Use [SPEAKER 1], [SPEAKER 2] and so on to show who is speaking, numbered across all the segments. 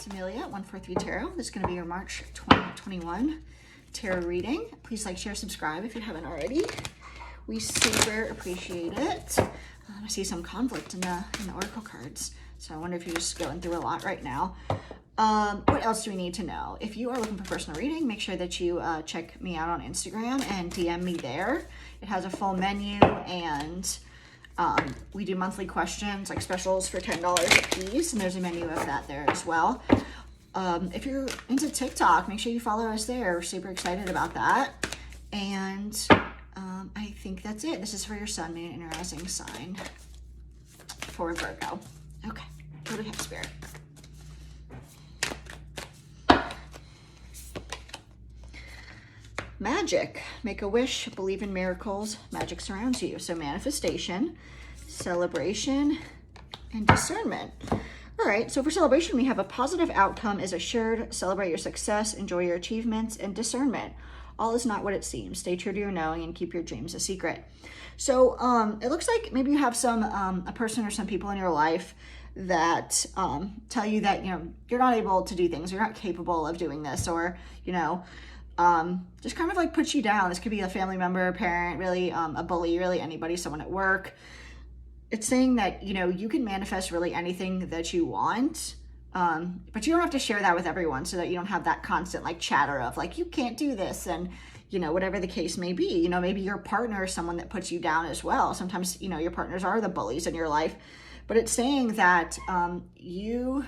[SPEAKER 1] It's Amelia at 143 Tarot. This is going to be your March 2021 tarot reading. Please like, share, subscribe if you haven't already. We super appreciate it. I see some conflict in the oracle cards, so I wonder if you're just going through a lot right now. What else do we need to know? If you are looking for personal reading, make sure that you check me out on Instagram and DM me there. It has a full menu, and we do monthly questions, like specials for $10 a piece, and there's a menu of that there as well. If you're into TikTok, make sure you follow us there. We're super excited about that. And I think that's it. This is for your sun, moon, and your rising sign for Virgo. Okay, what do we have, Spirit? Magic. Make a wish, believe in miracles, magic surrounds you. So manifestation, celebration, and discernment. All right, so for celebration, we have a positive outcome is assured, celebrate your success, enjoy your achievements, and discernment. All is not what it seems. Stay true to your knowing and keep your dreams a secret. So it looks like maybe you have some a person or some people in your life that tell you that, you're not able to do things, you're not capable of doing this, or, just kind of like puts you down. This could be a family member, a parent, really a bully, really anybody, someone at work. It's saying that, you can manifest really anything that you want, but you don't have to share that with everyone so that you don't have that constant like chatter of like, you can't do this, and, whatever the case may be. Maybe your partner is someone that puts you down as well. Sometimes, your partners are the bullies in your life, but it's saying that you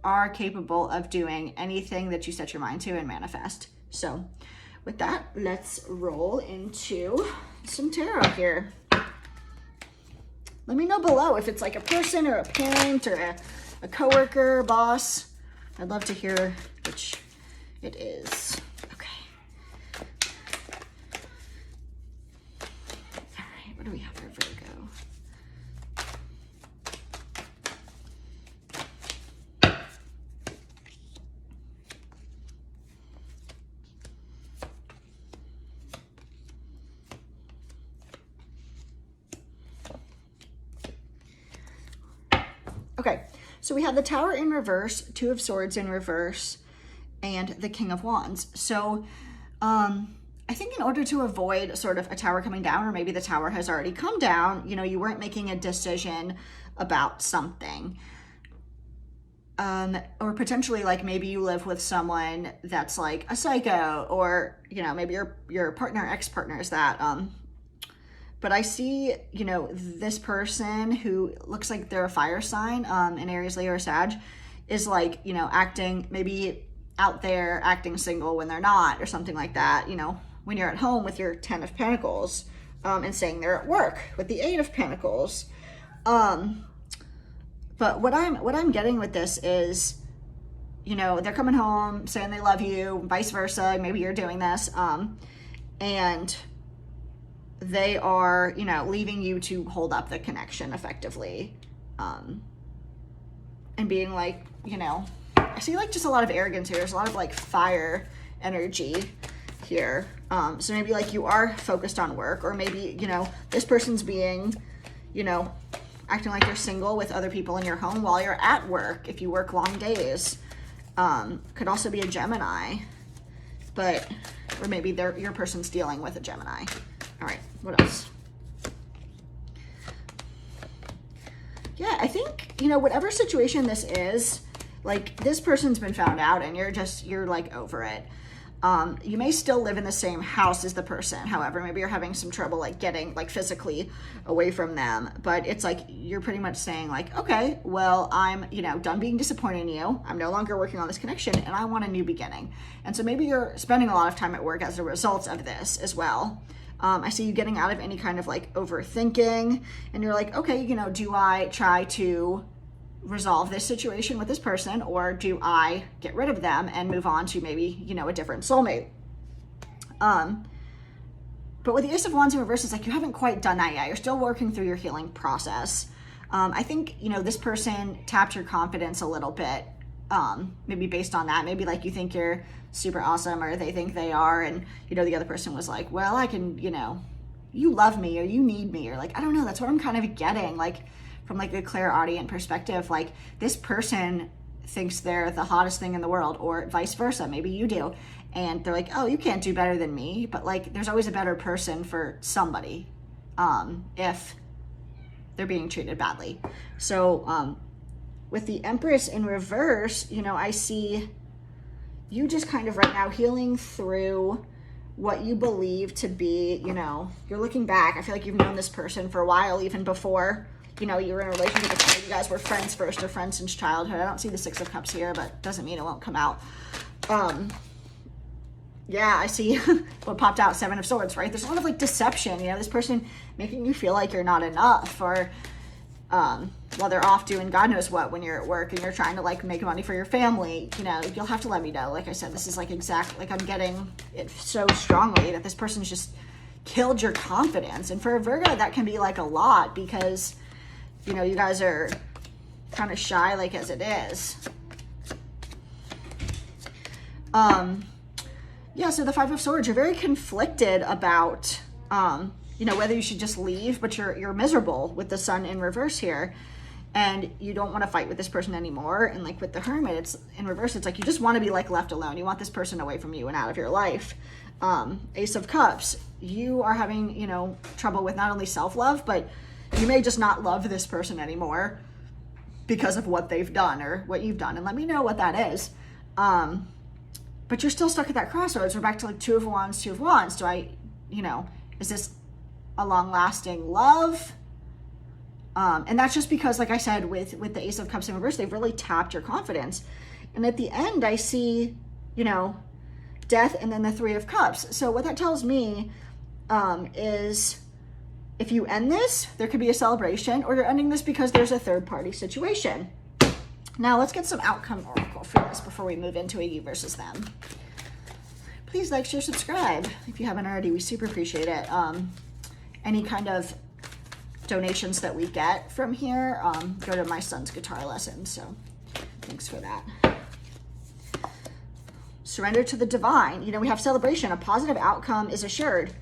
[SPEAKER 1] are capable of doing anything that you set your mind to and manifest. So with that, let's roll into some tarot here. Let me know below if it's like a person or a parent or a coworker, boss. I'd love to hear which it is. Okay. All right, what do we have for Virgo? Okay, so we have the Tower in reverse, Two of Swords in reverse, and the King of Wands. So I think in order to avoid sort of a tower coming down, or maybe the tower has already come down, you weren't making a decision about something. Or potentially like maybe you live with someone that's like a psycho, or, maybe your partner, ex-partner is that, but I see, this person who looks like they're a fire sign, in Aries, Leo, or Sag, is like, acting maybe out there, acting single when they're not, or something like that, when you're at home with your 10 of Pentacles, and saying they're at work with the 8 of Pentacles. But what I'm getting with this is, they're coming home saying they love you, vice versa. Maybe you're doing this, and they are, leaving you to hold up the connection effectively. And being like, I see like just a lot of arrogance here. There's a lot of like fire energy here. So maybe like you are focused on work, or maybe, this person's being, acting like you're single with other people in your home while you're at work. If you work long days, could also be a Gemini, or maybe your person's dealing with a Gemini. All right, what else? Yeah, I think, whatever situation this is, like this person's been found out and you're like over it. You may still live in the same house as the person. However, maybe you're having some trouble like getting like physically away from them, but it's like, you're pretty much saying like, okay, well, I'm, done being disappointed in you. I'm no longer working on this connection and I want a new beginning. And so maybe you're spending a lot of time at work as a result of this as well. I see you getting out of any kind of like overthinking, and you're like, okay, do I try to resolve this situation with this person, or do I get rid of them and move on to maybe, a different soulmate? But with the Ace of Wands in reverse, it's like you haven't quite done that yet. You're still working through your healing process. I think, this person tapped your confidence a little bit, maybe based on that. Maybe like you think you're super awesome, or they think they are, and the other person was like, well, I can, you love me, or you need me, or like, I don't know. That's what I'm kind of getting, like from like a clairaudient perspective. Like this person thinks they're the hottest thing in the world, or vice versa. Maybe you do. And they're like, oh, you can't do better than me. But like, there's always a better person for somebody if they're being treated badly. So with the Empress in reverse, you know, I see you just kind of right now healing through what you believe to be, you know, you're looking back. I feel like you've known this person for a while, even before, you know, you were in a relationship with them. You guys were friends first or friends since childhood. I don't see the Six of Cups here, but doesn't mean it won't come out. Yeah, I see what popped out, Seven of Swords, right? There's a lot of like deception, you know, this person making you feel like you're not enough, or while they're off doing God knows what when you're at work and you're trying to like make money for your family, you know, you'll have to let me know. Like I said, this is like exactly, like I'm getting it so strongly that this person's just killed your confidence. And for a Virgo, that can be like a lot because, you know, you guys are kind of shy like as it is. Yeah, so the Five of Swords, you're very conflicted about, you know, whether you should just leave, but you're miserable with the Sun in reverse here, and you don't want to fight with this person anymore. And like with the Hermit, it's in reverse. It's like you just want to be like left alone. You want this person away from you and out of your life. Ace of Cups, you are having, you know, trouble with not only self-love, but you may just not love this person anymore because of what they've done or what you've done. And let me know what that is. But you're still stuck at that crossroads. We're back to like Two of Wands, Two of Wands. Do I, you know, is this a long-lasting love? And that's just because, like I said, with the Ace of Cups in reverse, they've really tapped your confidence. And at the end, I see, you know, Death and then the Three of Cups. So what that tells me is if you end this, there could be a celebration, or you're ending this because there's a third-party situation. Now let's get some outcome oracle for this before we move into a you versus them. Please like, share, subscribe if you haven't already. We super appreciate it. Any kind of donations that we get from here go to my son's guitar lessons. So thanks for that. Surrender to the divine. You know, we have celebration. A positive outcome is assured.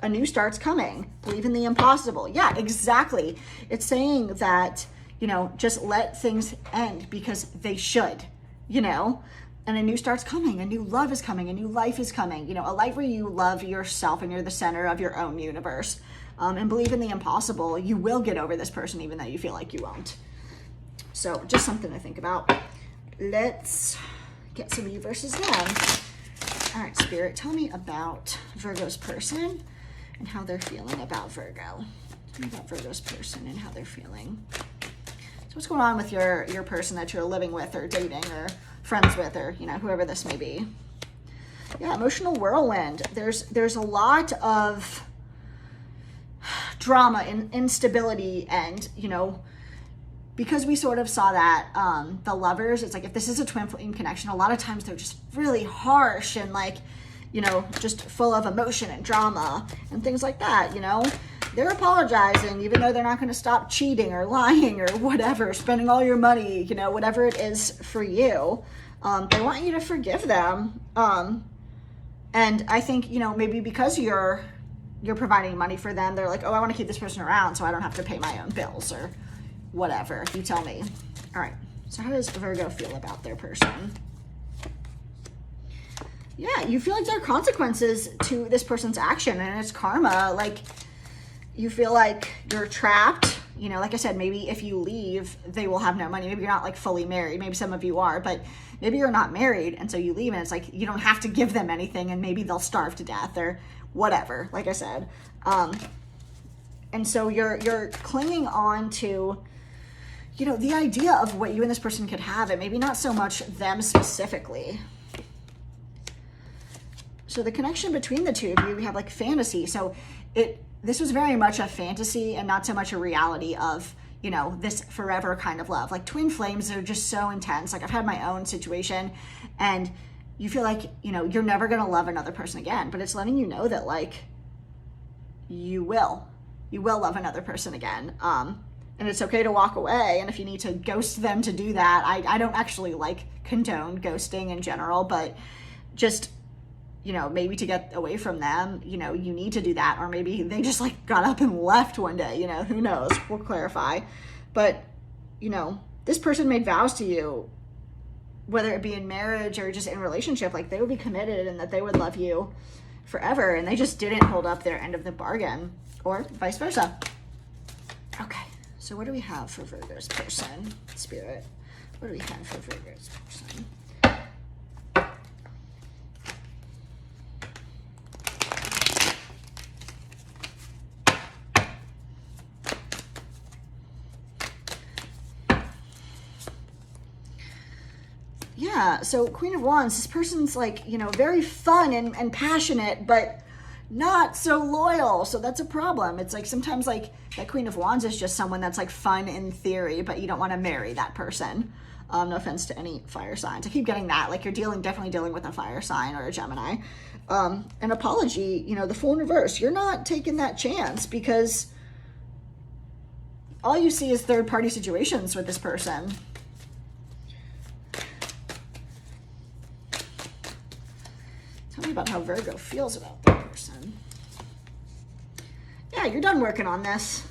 [SPEAKER 1] A new start's coming. Believe in the impossible. Yeah, exactly. It's saying that, you know, just let things end because they should, you know, and a new start's coming, a new love is coming, a new life is coming, you know, a life where you love yourself and you're the center of your own universe, and believe in the impossible. You will get over this person even though you feel like you won't. So just something to think about. Let's get some you versus them. All right, Spirit, tell me about Virgo's person and how they're feeling about Virgo. Tell me about Virgo's person and how they're feeling. So what's going on with your person that you're living with or dating or friends with, or, you know, whoever this may be? Yeah, emotional whirlwind. There's a lot of drama and instability, and, you know, because we sort of saw that the Lovers, it's like if this is a twin flame connection, a lot of times they're just really harsh and like, you know, just full of emotion and drama and things like that, you know. They're apologizing, even though they're not going to stop cheating or lying or whatever, spending all your money, you know, whatever it is for you. They want you to forgive them. And I think, you know, maybe because you're providing money for them, they're like, oh, I want to keep this person around so I don't have to pay my own bills or whatever. You tell me. All right. So how does Virgo feel about their person? Yeah, you feel like there are consequences to this person's action and it's karma. Like, you feel like you're trapped, you know, like I said, maybe if you leave, they will have no money. Maybe you're not like fully married. Maybe some of you are, but maybe you're not married. And so you leave and it's like, you don't have to give them anything and maybe they'll starve to death or whatever, like I said. And so you're clinging on to, you know, the idea of what you and this person could have, and maybe not so much them specifically. So the connection between the two of you, we have like fantasy. So this was very much a fantasy and not so much a reality of, you know, this forever kind of love. Like twin flames are just so intense. Like I've had my own situation and you feel like, you know, you're never going to love another person again, but it's letting you know that like you will love another person again. And it's okay to walk away. And if you need to ghost them to do that, I don't actually like condone ghosting in general, but just, you know, maybe to get away from them, you know, you need to do that. Or maybe they just like got up and left one day, you know, who knows? We'll clarify. But, you know, this person made vows to you whether it be in marriage or just in relationship, like they would be committed and that they would love you forever, and they just didn't hold up their end of the bargain, or vice versa. Okay, so what do we have for Virgo's person? Spirit, what do we have for Virgo's person? Yeah, so Queen of Wands, this person's like, you know, very fun and passionate, but not so loyal. So that's a problem. It's like sometimes like that Queen of Wands is just someone that's like fun in theory, but you don't want to marry that person. No offense to any fire signs. I keep getting that. Like you're definitely dealing with a fire sign or a Gemini. An apology, you know, the Fool in reverse. You're not taking that chance because all you see is third-party situations with this person. Tell me about how Virgo feels about that person. Yeah, you're done working on this.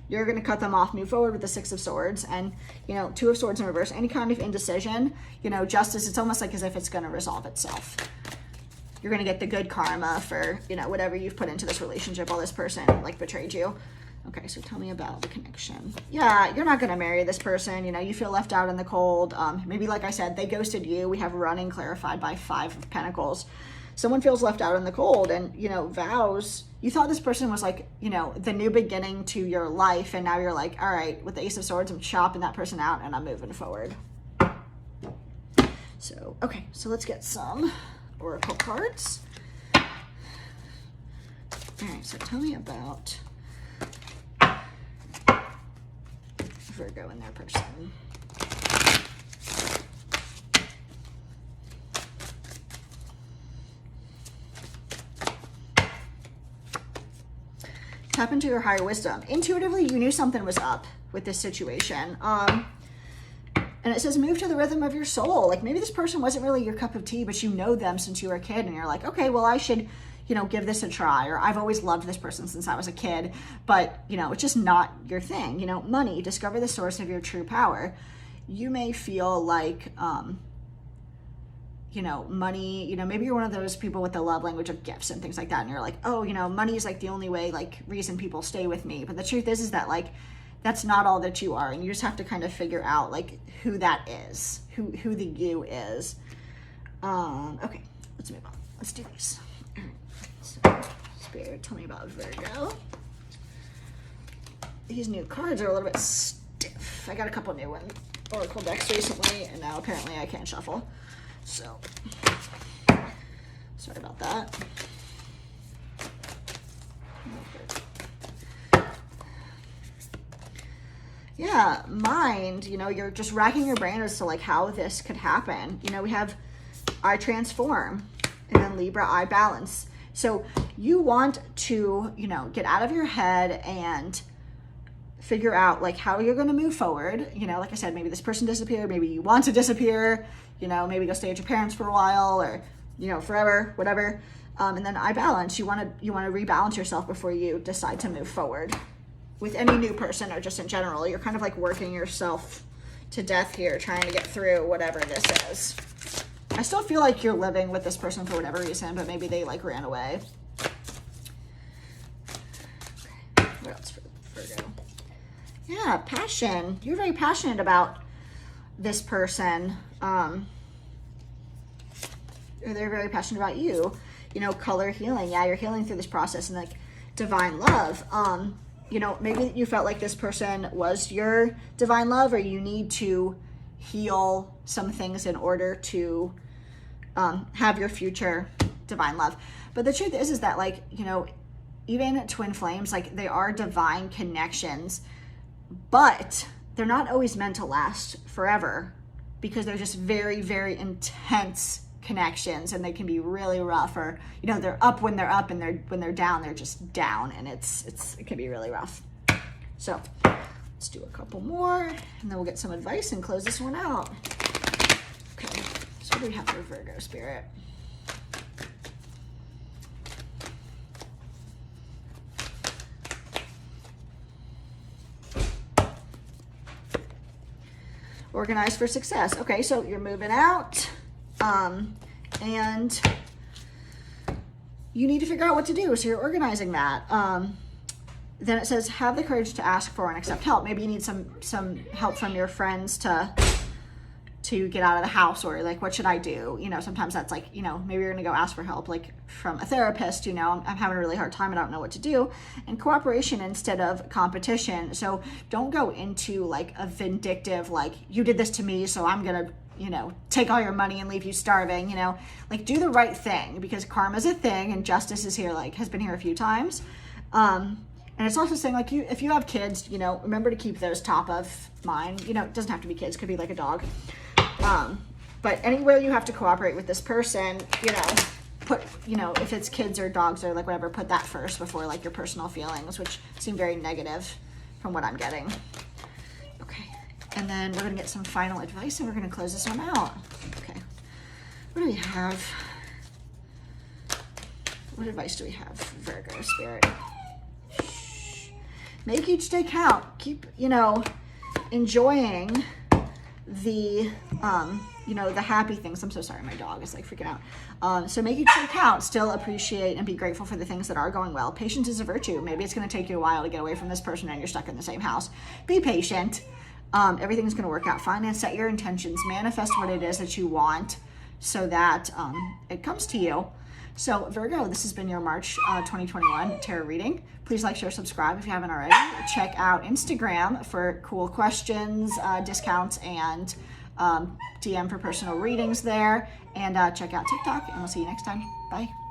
[SPEAKER 1] You're going to cut them off, move forward with the Six of Swords, and, you know, Two of Swords in reverse. Any kind of indecision, you know, justice, it's almost like as if it's going to resolve itself. You're going to get the good karma for, you know, whatever you've put into this relationship while this person, like, betrayed you. Okay, so tell me about the connection. Yeah, you're not going to marry this person. You know, you feel left out in the cold. Maybe, like I said, they ghosted you. We have running clarified by Five of Pentacles. Someone feels left out in the cold, and, you know, vows. You thought this person was like, you know, the new beginning to your life, and now you're like, all right, with the Ace of Swords, I'm chopping that person out and I'm moving forward. So, okay, so let's get some Oracle cards. All right, so tell me about Virgo and their person. Tap into your higher wisdom. Intuitively, you knew something was up with this situation. And it says move to the rhythm of your soul. Like maybe this person wasn't really your cup of tea, but you know them since you were a kid and you're like, okay, well, I should, you know, give this a try. Or I've always loved this person since I was a kid, but, you know, it's just not your thing. You know, money, discover the source of your true power. You may feel like, you know, money, you know, maybe you're one of those people with the love language of gifts and things like that. And you're like, oh, you know, money is like the only way, like reason people stay with me. But the truth is that like, that's not all that you are. And you just have to kind of figure out like who that is, who the you is. Okay, let's move on. Let's do these. All right. So, Spirit, tell me about Virgo. These new cards are a little bit stiff. I got a couple new Oracle decks recently, and now apparently I can't shuffle. So, sorry about that. Yeah, mind, you know, you're just racking your brain as to like how this could happen. You know, we have I transform and then Libra, I balance. So you want to, you know, get out of your head and figure out like how you're going to move forward. You know, like I said, maybe this person disappeared, maybe you want to disappear, you know, maybe go stay at your parents for a while or, you know, forever, whatever. And then I balance. You want to rebalance yourself before you decide to move forward with any new person or just in general. You're kind of like working yourself to death here, trying to get through whatever this is. I still feel like you're living with this person for whatever reason, but maybe they like ran away. Okay, what else for Virgo? Yeah, passion. You're very passionate about this person. They're very passionate about you. You know, color healing. Yeah, you're healing through this process and like divine love. You know, maybe you felt like this person was your divine love, or you need to heal some things in order to have your future divine love. But the truth is that like, you know, even twin flames, like they are divine connections, but they're not always meant to last forever because they're just very, very intense connections, and they can be really rough, or you know, they're up when they're up, and when they're down, they're just down, and it can be really rough. So let's do a couple more, and then we'll get some advice and close this one out. Okay, so what do we have for Virgo, Spirit? Organize for success. Okay, so you're moving out, and you need to figure out what to do. So you're organizing that. Then it says, have the courage to ask for and accept help. Maybe you need some help from your friends to get out of the house, or like, what should I do? You know, sometimes that's like, you know, maybe you're gonna go ask for help, like from a therapist, you know, I'm having a really hard time, I don't know what to do. And cooperation instead of competition. So don't go into like a vindictive, like, you did this to me, so I'm gonna, you know, take all your money and leave you starving, you know, like, do the right thing, because karma's a thing and justice is here, like, has been here a few times. And it's also saying, like, if you have kids, you know, remember to keep those top of mind. You know, it doesn't have to be kids, it could be like a dog. But anywhere you have to cooperate with this person, you know, put, you know, if it's kids or dogs or like whatever, put that first before like your personal feelings, which seem very negative from what I'm getting. Okay, and then we're gonna get some final advice and we're gonna close this one out. Okay, what do we have? What advice do we have, Virgo Spirit? Make each day count. Keep, you know, enjoying the, you know, the happy things. I'm so sorry, my dog is like freaking out. So make each day count. Still appreciate and be grateful for the things that are going well. Patience is a virtue. Maybe it's going to take you a while to get away from this person and you're stuck in the same house. Be patient. Everything's going to work out fine, and set your intentions. Manifest what it is that you want so that it comes to you. So Virgo, this has been your March 2021 tarot reading. Please like, share, subscribe if you haven't already. Check out Instagram for cool questions, discounts, and DM for personal readings there. And check out TikTok, and we'll see you next time. Bye.